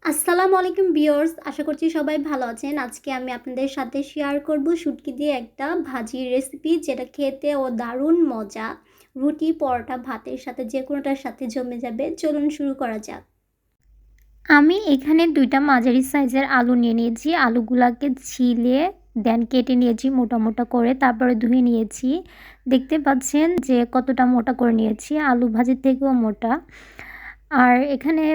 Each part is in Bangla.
আসসালামু আলাইকুম ভিউয়ার্স, আশা করছি সবাই ভালো আছেন। আজকে আমি আপনাদের সাথে শেয়ার করব শুটকি দিয়ে একটা ভাজির রেসিপি, যেটা খেতেও দারুণ মজা। রুটি, পরোটা, ভাতের সাথে যেকোনোটার সাথে জমে যাবে। চলুন শুরু করা যাক। আমি এখানে ২টা মাঝারি সাইজের আলু নিয়ে নিয়েছি। আলুগুলাকে ছিলে দেন কেটে নিয়েছি মোটা মোটা করে, তারপরে ধুয়ে নিয়েছি। দেখতে পাচ্ছেন যে কতটা মোটা করে নিয়েছি, আলু ভাজির থেকেও মোটা। আর এখানে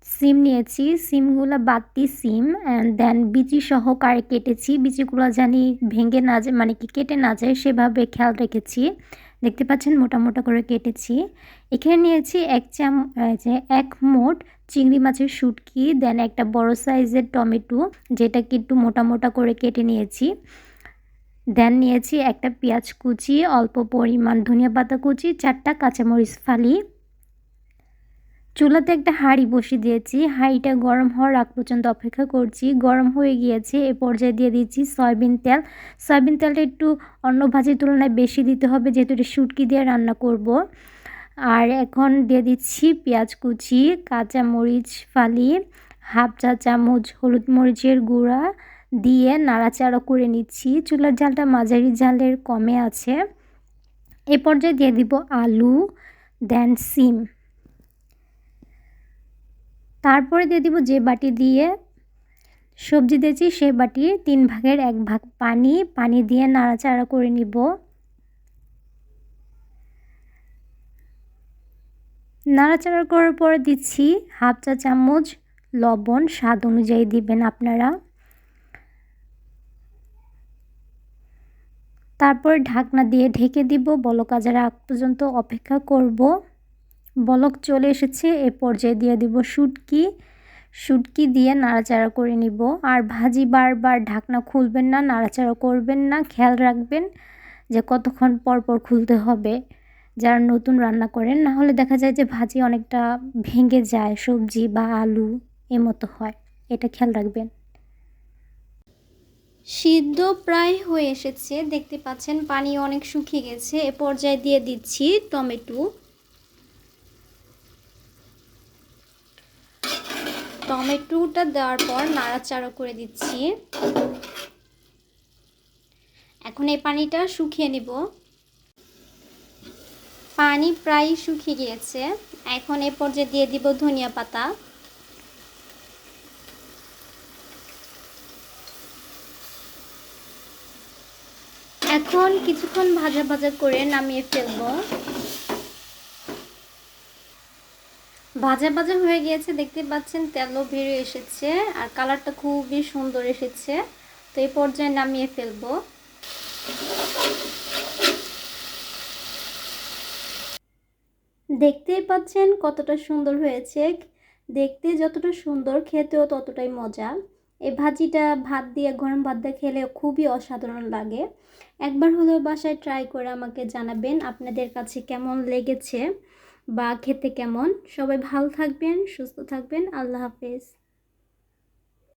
সিম নিয়েছি, সিমগুলো বাতি সিম অ্যান্ড দেন বিচি সহকারে কেটেছি। বিচিগুলো জানি ভেঙে না যায়, মানে কি কেটে না যায় সেভাবে খেয়াল রেখেছি। দেখতে পাচ্ছেন মোটা মোটা করে কেটেছি। এখানে নিয়েছি এক মোট চিংড়ি মাছের শুটকি, দেন একটা বড় সাইজের টমেটো যেটাকে একটু মোটা মোটা করে কেটে নিয়েছি। দেন নিয়েছি একটা পেঁয়াজ কুচি, অল্প পরিমাণ ধনিয়া পাতা কুচি, 4টা কাঁচামরিচ ফালি। চুলাতে একটা হাঁড়ি বসিয়ে দিয়েছি। হাঁড়িটা গরম হওয়ার আগ পর্যন্ত অপেক্ষা করছি। গরম হয়ে গিয়েছে, এ পর্যায়ে দিয়ে দিচ্ছি সয়াবিন তেল। সয়াবিন তেলটা একটু অন্য ভাজির তুলনায় বেশি দিতে হবে, যেহেতু এটা শুটকি দিয়ে রান্না করব। আর এখন দিয়ে দিচ্ছি পেঁয়াজ কুচি, কাঁচামরিচ ফালি, হাফ চা চামচ হলুদ মরিচের গুঁড়া দিয়ে নাড়াচাড়া করে নিচ্ছি। চুলার ঝালটা মাঝারি ঝালের কমে আছে। এ পর্যায়ে দিয়ে দিব আলু, দেন সিম। তারপরে দিয়ে দিব যে বাটি দিয়ে সবজি দিয়েছি সেই বাটির 3 ভাগের 1 ভাগ পানি দিয়ে নাড়াচাড়া করে নিব। নাড়াচাড়া করার পরে দিচ্ছি হাফ চা চামচ লবণ, স্বাদ অনুযায়ী দিবেন আপনারা। তারপর ঢাকনা দিয়ে ঢেকে দিব, বলক আসার আগ পর্যন্ত অপেক্ষা করব। বলক চলে এসেছে, এ পর্যায়ে দিয়ে দিব শুটকি দিয়ে নাড়াচাড়া করে নিব। আর ভাজি বারবার ঢাকনা খুলবেন না, নাড়াচাড়া করবেন না, খেয়াল রাখবেন যে কতক্ষণ পর পর খুলতে হবে যারা নতুন রান্না করেন, না হলে দেখা যায় যে ভাজি অনেকটা ভেঙে যায়, সবজি বা আলু এমতো হয়, এটা খেয়াল রাখবেন। সিদ্ধ প্রায় হয়ে এসেছে, দেখতে পাচ্ছেন পানি অনেক শুকিয়ে গেছে। এ পর্যায়ে দিয়ে দিচ্ছি টমেটোটা দেওয়ার পর নাড়াচাড়া করে দিচ্ছি। এখন এই পানিটা শুকিয়ে নিব। পানি প্রায় শুকিয়ে গিয়েছে। এখন এ পর্যায়ে দিয়ে দিব ধনিয়া পাতা। এখন কিছুক্ষণ ভাজা ভাজা করে নামিয়ে ফেলবো। ভাজা ভাজা হয়ে গিয়েছে, দেখতে পাচ্ছেন তেলও বেরিয়ে এসেছে আর কালারটা খুবই সুন্দর এসেছে। তো এই পর্যায়ে নামিয়ে ফেলবো। দেখতেই পাচ্ছেন কতটা সুন্দর হয়েছে। দেখতে যতটা সুন্দর, খেতেও ততটাই মজা। এই ভাজিটা ভাত দিয়ে, গরম ভাত দিয়ে খেলে খুবই অসাধারণ লাগে। একবার হলেও বাসায় ট্রাই করে আমাকে জানাবেন আপনাদের কাছে কেমন লেগেছে বা খেতে কেমন। সবাই ভালো থাকবেন, সুস্থ থাকবেন। আল্লাহ হাফেজ।